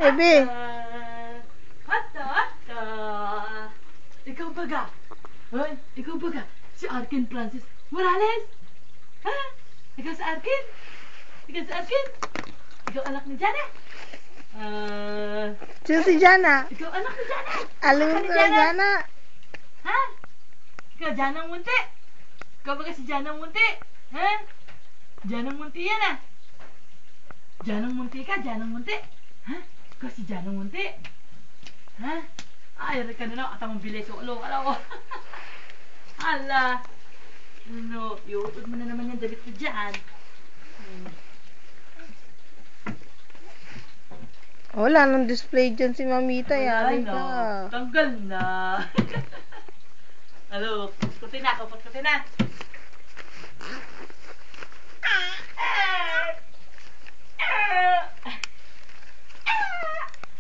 Bebe. Hata. Ikaw baga? Hoy, ikaw baga? Si Arkin Francis Morales? Ha? Ikaw si Arkin? Ikaw si Arkin? Ikaw anak ni Jana? Sino si Jana? Ikaw anak ni Jana? Alam mo Anak ni si Jana? Ha? Ikaw Janang Munti? Ikaw baga si Janang Munti? Ha? Janang Munti yan ah. Janang Munti ka? Janang Munti? Ha? Ikaw si Janang Munti? Ha? Ay, ka na lang. At ang bilis. Ulo, alam ko. Hala. Ano, iutod mo na naman yung damit ko dyan. Wala nang display dyan si Mamita. Yari Wala ka. na. Tanggal na. Ano, putkutin na.